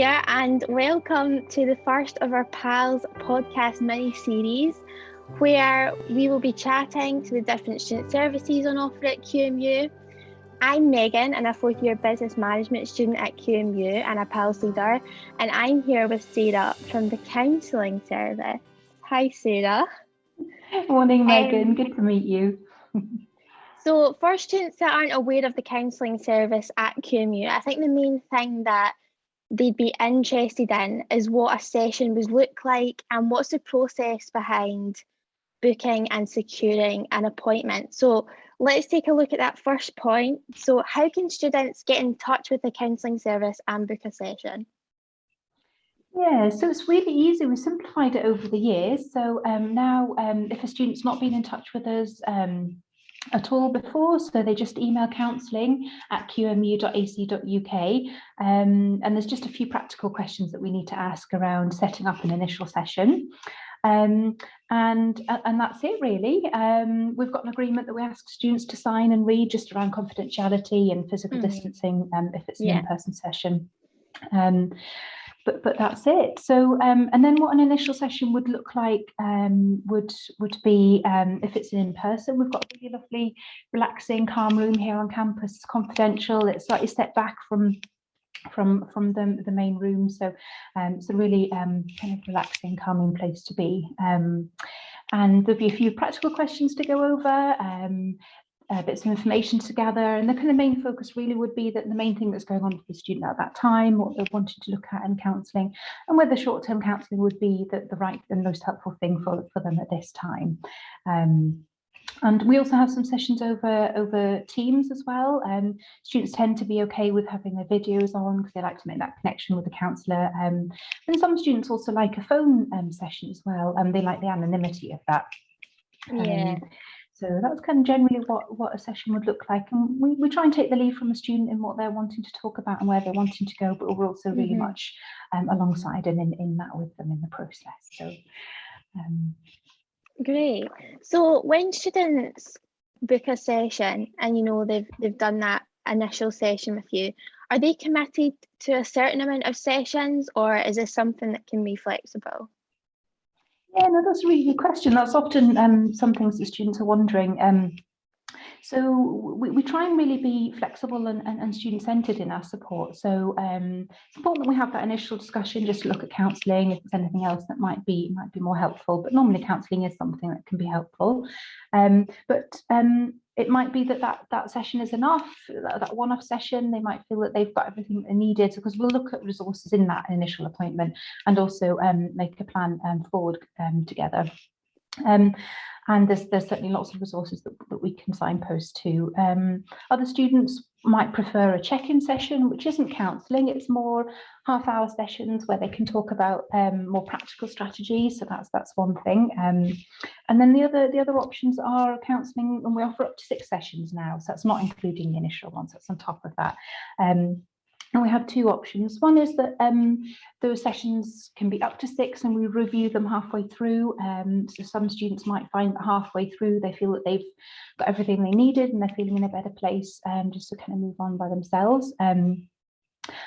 here, and welcome to the first of our PALS podcast mini-series, where we will be chatting to the different student services on offer at QMU. I'm Megan, and a fourth year business management student at QMU and a PALS leader, and I'm here with Sarah from the Counselling service. Hi, Sarah. Morning, Megan. Good to meet you. So for students that aren't aware of the Counselling service at QMU, I think the main thing that they'd be interested in is what a session would look like and what's the process behind booking and securing an appointment. So let's take a look at that first point. So how can students get in touch with the Counselling service and book a session? Yeah, so it's really easy. We simplified it over the years. So now if a student's not been in touch with us at all before, so they just email counselling@qmu.ac.uk, and there's just a few practical questions that we need to ask around setting up an initial session. And that's it really. We've got an agreement that we ask students to sign and read just around confidentiality and physical distancing if it's an in-person session. But that's it. So and then what an initial session would look like would be if it's in person. We've got a really lovely, relaxing, calm room here on campus. It's confidential. It's slightly stepped back from the main room, so it's a really kind of relaxing, calming place to be. And there'll be a few practical questions to go over. Bits of information to gather, and the kind of main focus really would be that the main thing that's going on for the student at that time, what they're wanting to look at in counselling, and whether short-term counselling would be the right and most helpful thing for them at this time. And we also have some sessions over Teams as well. Students tend to be okay with having their videos on because they like to make that connection with the counsellor. And some students also like a phone session as well, and they like the anonymity of that. So that's kind of generally what a session would look like. And we try and take the lead from the student in what they're wanting to talk about and where they're wanting to go, but we're also really much alongside and in that with them in the process. So great. So when students book a session and they've done that initial session with you, are they committed to a certain amount of sessions, or is this something that can be flexible? Yeah, no, that's a really good question. That's often some things that students are wondering. So we try and really be flexible and student-centred in our support. So it's important that we have that initial discussion, just to look at counselling, if there's anything else that might be more helpful. But normally counselling is something that can be helpful. It might be that session is enough, that one-off session. They might feel that they've got everything they needed, because we'll look at resources in that initial appointment and also make a plan forward together. And there's certainly lots of resources that we can signpost to. Other students might prefer a check-in session, which isn't counselling. It's more half-hour sessions where they can talk about more practical strategies. So that's one thing. And then the other options are counselling, and we offer up to 6 sessions now. So that's not including the initial ones. That's on top of that. And we have 2 options. One is that those sessions can be up to 6 and we review them halfway through. So some students might find that halfway through they feel that they've got everything they needed and they're feeling in a better place just to kind of move on by themselves.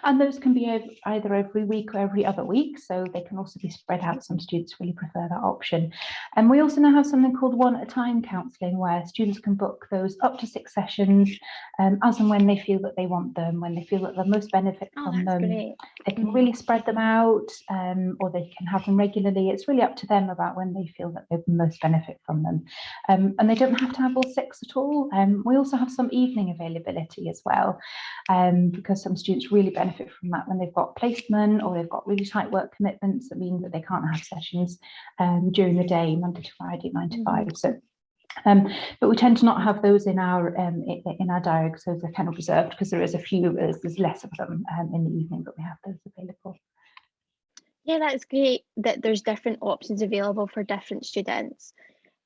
And those can be either every week or every other week, so they can also be spread out. Some students really prefer that option. And we also now have something called one-at-a-time counselling, where students can book those up to 6 sessions as and when they feel that they want them, when they feel that the most benefit from them. Great. They can really spread them out, or they can have them regularly. It's really up to them about when they feel that they have the most benefit from them. And they don't have to have all 6 at all. We also have some evening availability as well, because some students really benefit from that when they've got placement or they've got really tight work commitments that mean that they can't have sessions during the day, Monday to Friday, 9 to 5. So but we tend to not have those in our diary, so they're kind of reserved, because there's less of them in the evening, but we have those available. Yeah, that's great that there's different options available for different students.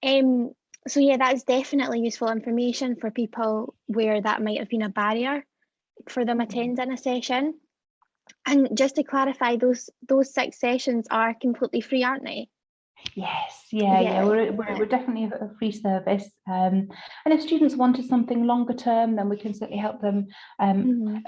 So yeah, that's definitely useful information for people where that might have been a barrier for them attending a session. And just to clarify, those 6 sessions are completely free, aren't they? Yes, yeah. We're definitely a free service, and if students wanted something longer term, then we can certainly help them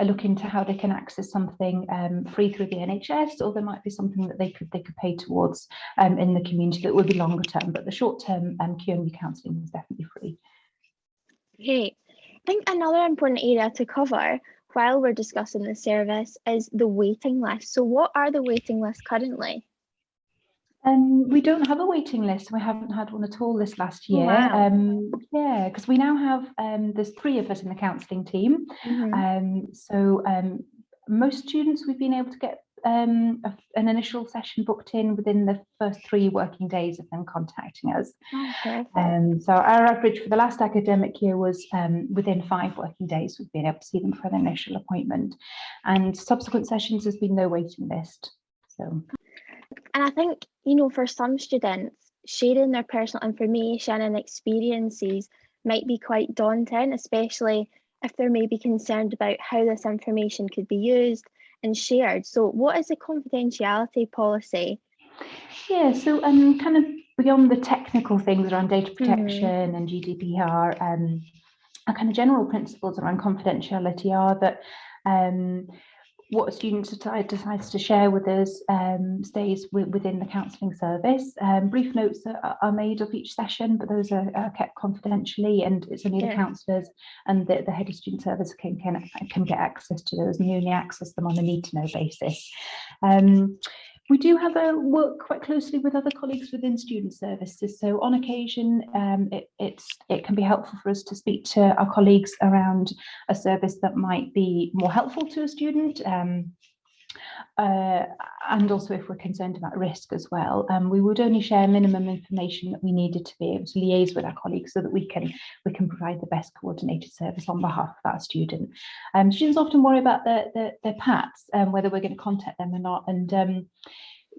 look into how they can access something free through the NHS, or there might be something that they could pay towards in the community that would be longer term. But the short term QMU counselling is definitely free. Okay, I think another important area to cover while we're discussing the service is the waiting list. So what are the waiting lists currently? We don't have a waiting list. We haven't had one at all this last year. Wow. Yeah, because we now have, there's 3 of us in the counselling team. So most students, we've been able to get an initial session booked in within the first 3 working days of them contacting us. Oh, perfect. So our average for the last academic year was within 5 working days, we've been able to see them for an initial appointment. And subsequent sessions, there's been no waiting list. So. And I think, you know, for some students, sharing their personal information and experiences might be quite daunting, especially if they're maybe concerned about how this information could be used and shared. So what is the confidentiality policy? Yeah, so kind of beyond the technical things around data protection and GDPR, our kind of general principles around confidentiality are that what a student decides to share with us stays within the counselling service. Brief notes are made of each session, but those are kept confidentially, and it's only the counsellors and the head of student service can get access to those, and you only access them on a need-to-know basis. We do have work quite closely with other colleagues within student services. So on occasion, it can be helpful for us to speak to our colleagues around a service that might be more helpful to a student. And also if we're concerned about risk as well. We would only share minimum information that we needed to be able to liaise with our colleagues so that we can provide the best coordinated service on behalf of that student. Students often worry about their PATs, whether we're going to contact them or not, and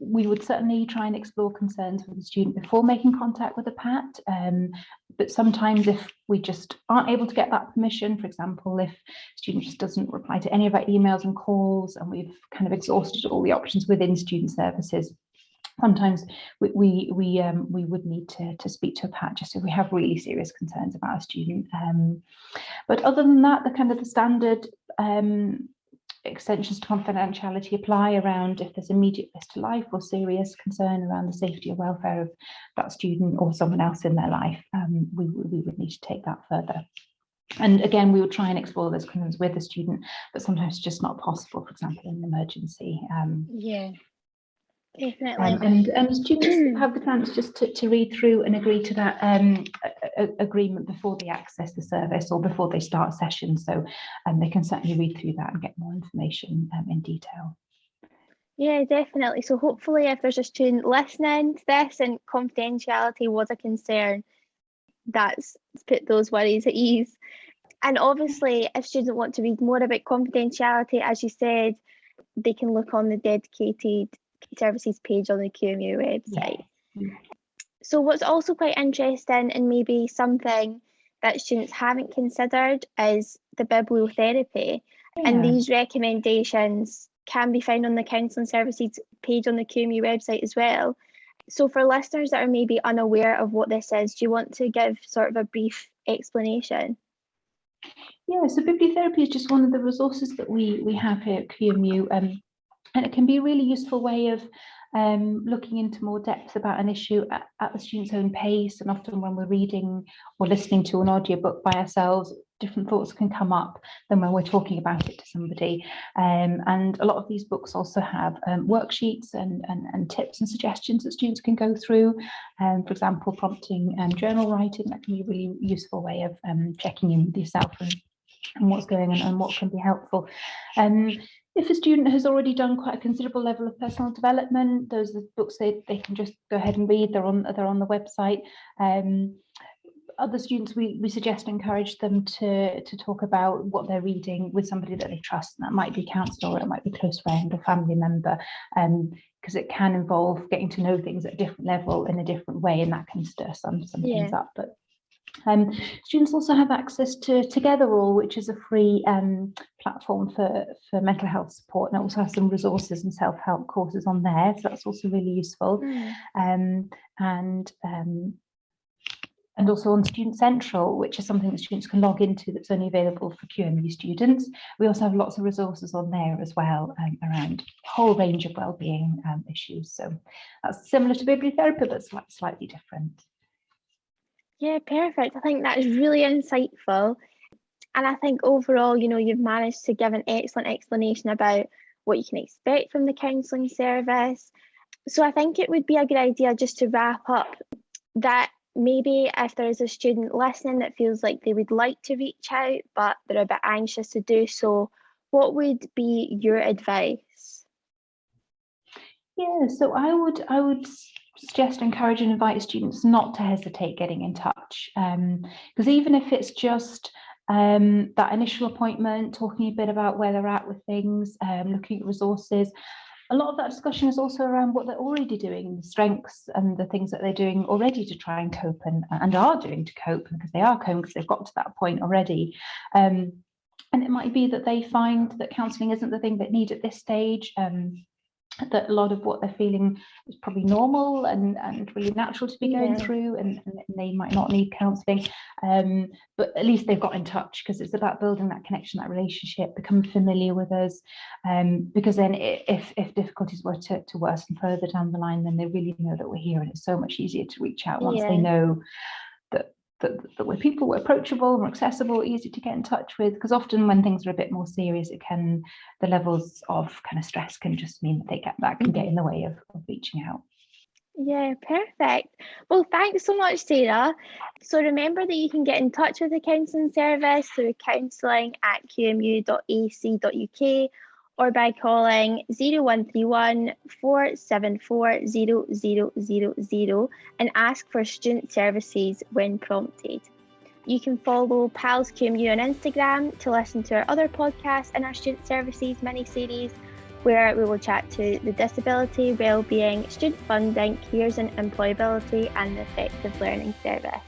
we would certainly try and explore concerns with the student before making contact with a PAT. But sometimes if we just aren't able to get that permission, for example, if student just doesn't reply to any of our emails and calls, and we've kind of exhausted all the options within student services, sometimes we would need to speak to a PAT just if we have really serious concerns about a student. But other than that, the standard extensions to confidentiality apply around if there's immediate risk to life or serious concern around the safety or welfare of that student or someone else in their life. We would need to take that further. And again, we would try and explore those concerns with the student, but sometimes it's just not possible, for example, in an emergency. Yeah. Definitely. And students have the chance just to read through and agree to that agreement before they access the service or before they start a session. So they can certainly read through that and get more information in detail. Yeah, definitely. So hopefully if there's a student listening to this and confidentiality was a concern, that's put those worries at ease. And obviously, if students want to read more about confidentiality, as you said, they can look on the dedicated services page on the QMU website. Yeah. So what's also quite interesting and maybe something that students haven't considered is the bibliotherapy. Yeah. And these recommendations can be found on the counselling services page on the QMU website as well. So for listeners that are maybe unaware of what this is, do you want to give sort of a brief explanation? Yeah, so bibliotherapy is just one of the resources that we have here at QMU, and it can be a really useful way of looking into more depth about an issue at the student's own pace. And often when we're reading or listening to an audiobook by ourselves, different thoughts can come up than when we're talking about it to somebody. And a lot of these books also have worksheets and tips and suggestions that students can go through. For example, prompting journal writing, that can be a really useful way of checking in with yourself and what's going on and what can be helpful. If a student has already done quite a considerable level of personal development, those are the books they can just go ahead and read. They're on the website. Other students, we suggest encourage them to talk about what they're reading with somebody that they trust. And that might be a counsellor, or it might be a close friend or family member, because it can involve getting to know things at a different level in a different way, and that can stir some things up. But Students also have access to Together All, which is a free platform for mental health support, and it also has some resources and self-help courses on there, so that's also really useful. And also on Student Central, which is something that students can log into that's only available for QMU students. We also have lots of resources on there as well around a whole range of wellbeing issues. So that's similar to bibliotherapy, but slightly different. Yeah, perfect. I think that is really insightful. And I think overall, you've managed to give an excellent explanation about what you can expect from the counselling service. So I think it would be a good idea, just to wrap up, that maybe if there is a student listening that feels like they would like to reach out, but they're a bit anxious to do so, what would be your advice? Yeah, so I would suggest, encourage and invite students not to hesitate getting in touch, because even if it's just that initial appointment, talking a bit about where they're at with things, looking at resources, a lot of that discussion is also around what they're already doing, the strengths and the things that they're doing already to try and cope and are doing to cope, because they are coping because they've got to that point already. And it might be that they find that counselling isn't the thing they need at this stage, that a lot of what they're feeling is probably normal and really natural to be going through, and they might not need counselling, but at least they've got in touch, because it's about building that connection, that relationship, becoming familiar with us, because then if difficulties were to worsen further down the line, then they really know that we're here, and it's so much easier to reach out once they know that we're people, we're approachable, we're accessible, easy to get in touch with, because often when things are a bit more serious, the levels of kind of stress can just mean that can get in the way of reaching out. Yeah, perfect. Well, thanks so much, Sarah. So remember that you can get in touch with the counselling service through counselling@qmu.ac.uk or by calling 0131 474 0000 and ask for student services when prompted. You can follow PALS QMU on Instagram to listen to our other podcasts in our student services mini-series, where we will chat to the disability, wellbeing, student funding, careers and employability and the effective learning service.